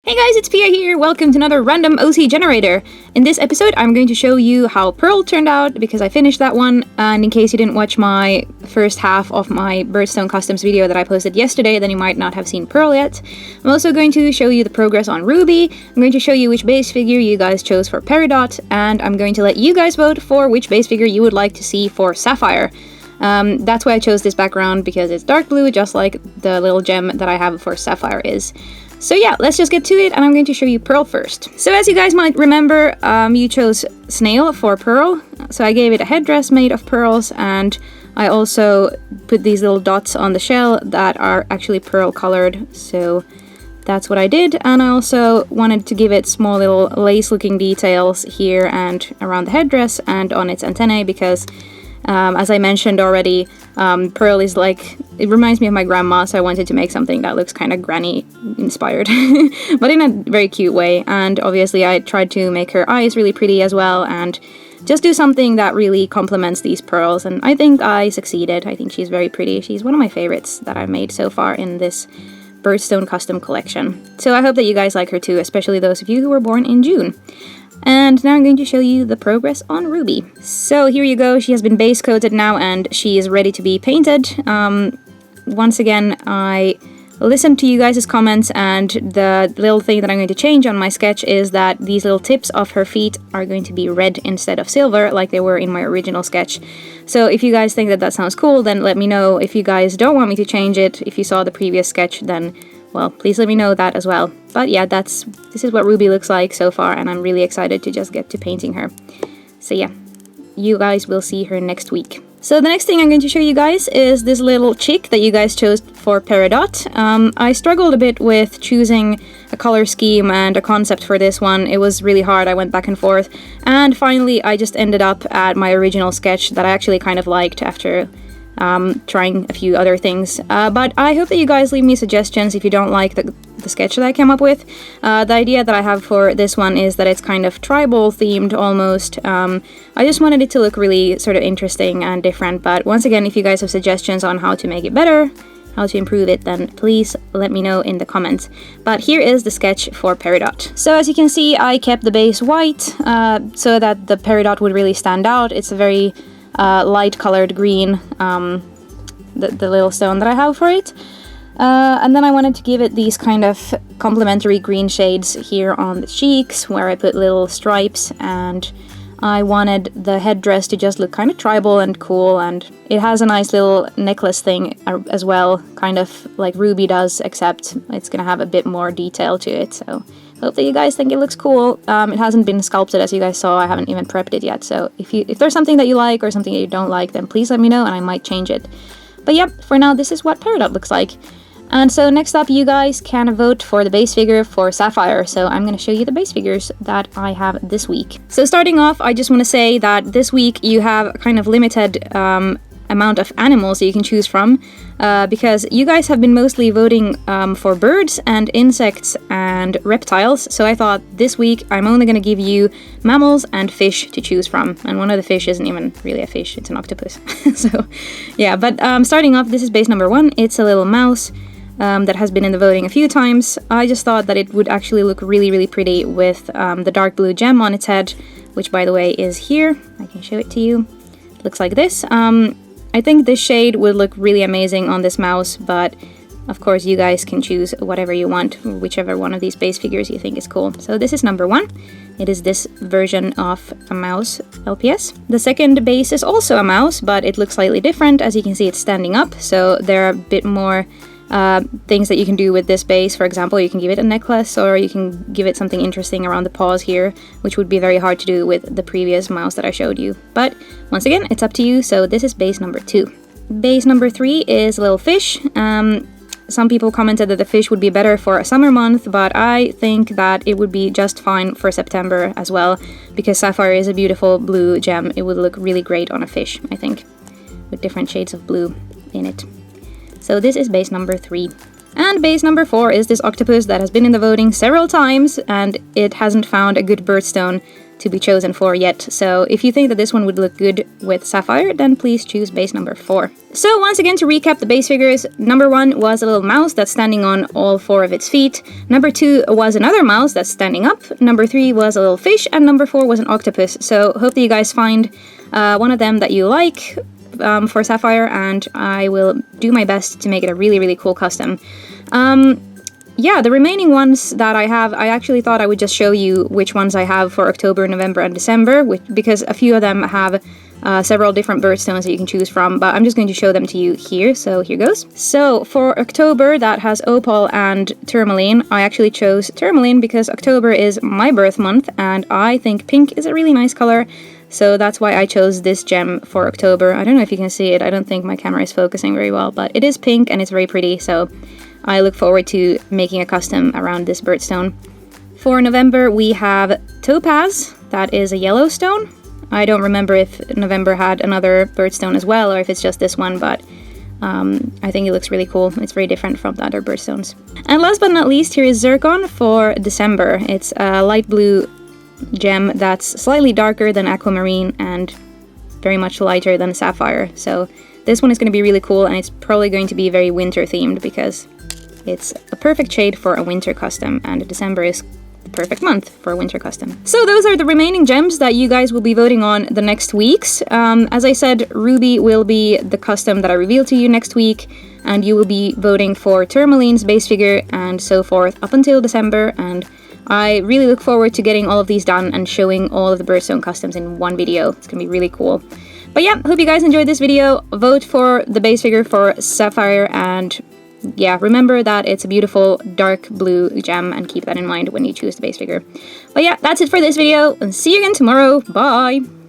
Hey guys, it's Pia here. Welcome to another random OC generator. In this episode, I'm going to show you how Pearl turned out because I finished that one. And in case you didn't watch my first half of my birthstone customs video that I posted yesterday, then you might not have seen Pearl yet. I'm also going to show you the progress on Ruby. I'm going to show you which base figure you guys chose for Peridot, and I'm going to let you guys vote for which base figure you would like to see for Sapphire. That's why I chose this background, because it's dark blue, just like the little gem that I have for Sapphire is. So yeah, let's just get to it, and I'm going to show you Pearl first. So as you guys might remember, you chose Snail for Pearl, so I gave it a headdress made of pearls, and I also put these little dots on the shell that are actually pearl colored, so that's what I did. And I also wanted to give it small little lace looking details here and around the headdress and on its antennae, because as I mentioned already, Pearl is like, it reminds me of my grandma, so I wanted to make something that looks kind of granny inspired, but in a very cute way. And obviously I tried to make her eyes really pretty as well, and just do something that really complements these pearls, and I think I succeeded. I think she's very pretty. She's one of my favorites that I've made so far in this birthstone custom collection. So I hope that you guys like her too, especially those of you who were born in June. And now I'm going to show you the progress on Ruby. So here you go, she has been base coated now and she is ready to be painted. Once again, I listened to you guys' comments, and the little thing that I'm going to change on my sketch is that these little tips of her feet are going to be red instead of silver like they were in my original sketch. So if you guys think that that sounds cool, then let me know. If you guys don't want me to change it, if you saw the previous sketch, then well, please let me know that as well. But yeah, this is what Ruby looks like so far, and I'm really excited to just get to painting her. So yeah, you guys will see her next week. So the next thing I'm going to show you guys is this little chick that you guys chose for Peridot. I struggled a bit with choosing a color scheme and a concept for this one. It was really hard, I went back and forth. And finally, I just ended up at my original sketch that I actually kind of liked after trying a few other things, but I hope that you guys leave me suggestions if you don't like the sketch that I came up with. The idea that I have for this one is that it's kind of tribal themed almost. I just wanted it to look really sort of interesting and different, but once again, if you guys have suggestions on how to make it better, how to improve it, then please let me know in the comments. But here is the sketch for Peridot. So as you can see, I kept the base white so that the Peridot would really stand out. It's a very light colored green, the little stone that I have for it. And then I wanted to give it these kind of complementary green shades here on the cheeks, where I put little stripes, and I wanted the headdress to just look kind of tribal and cool, and it has a nice little necklace thing as well, kind of like Ruby does, except it's gonna have a bit more detail to it, so hope that you guys think it looks cool. It hasn't been sculpted, as you guys saw. I haven't even prepped it yet, so if there's something that you like or something that you don't like, then please let me know and I might change it. But yep, for now this is what Peridot looks like. And so next up, you guys can vote for the base figure for Sapphire, so I'm going to show you the base figures that I have this week. So starting off, I just want to say that this week you have a kind of limited amount of animals that you can choose from, because you guys have been mostly voting for birds and insects and reptiles, so I thought this week I'm only going to give you mammals and fish to choose from, and one of the fish isn't even really a fish, it's an octopus. So yeah, but starting off, this is base number 1. It's a little mouse that has been in the voting a few times. I just thought that it would actually look really, really pretty with the dark blue gem on its head, which by the way is here. I can show it to you. It looks like this. I think this shade would look really amazing on this mouse, but of course you guys can choose whatever you want, whichever one of these base figures you think is cool. So this is number 1. It is this version of a mouse LPS. The second base is also a mouse, but it looks slightly different. As you can see, it's standing up, so there are a bit more things that you can do with this base. For example, you can give it a necklace, or you can give it something interesting around the paws here, which would be very hard to do with the previous mouse that I showed you. But once again, it's up to you, so this is base number 2. Base number 3 is a little fish. Some people commented that the fish would be better for a summer month, but I think that it would be just fine for September as well, because Sapphire is a beautiful blue gem. It would look really great on a fish, I think, with different shades of blue in it. So this is base number 3. And base number 4 is this octopus that has been in the voting several times, and it hasn't found a good birthstone to be chosen for yet. So if you think that this one would look good with Sapphire, then please choose base number 4. So once again, to recap the base figures, number 1 was a little mouse that's standing on all 4 of its feet. Number 2 was another mouse that's standing up. Number 3 was a little fish, and number 4 was an octopus. So hope that you guys find one of them that you like for Sapphire, and I will do my best to make it a really, really cool custom. Yeah, the remaining ones that I have, I actually thought I would just show you which ones I have for October, November, and December, because a few of them have several different birthstones that you can choose from, but I'm just going to show them to you here, so here goes. So for October, that has opal and tourmaline. I actually chose tourmaline because October is my birth month, and I think pink is a really nice color, so that's why I chose this gem for October. I don't know if you can see it, I don't think my camera is focusing very well, but it is pink and it's very pretty, so I look forward to making a custom around this birthstone. For November, we have topaz. That is a yellow stone. I don't remember if November had another birthstone as well, or if it's just this one, but I think it looks really cool. It's very different from the other birthstones. And last but not least, here is zircon for December. It's a light blue gem that's slightly darker than aquamarine and very much lighter than sapphire. So this one is going to be really cool, and it's probably going to be very winter themed because it's a perfect shade for a winter custom, and December is the perfect month for a winter custom. So those are the remaining gems that you guys will be voting on the next weeks. As I said, Ruby will be the custom that I reveal to you next week, and you will be voting for tourmaline's base figure and so forth up until December, and I really look forward to getting all of these done and showing all of the birthstone customs in one video. It's gonna be really cool. But yeah, hope you guys enjoyed this video. Vote for the base figure for Sapphire, and yeah, remember that it's a beautiful dark blue gem, and keep that in mind when you choose the base figure. But yeah, that's it for this video, and see you again tomorrow. Bye!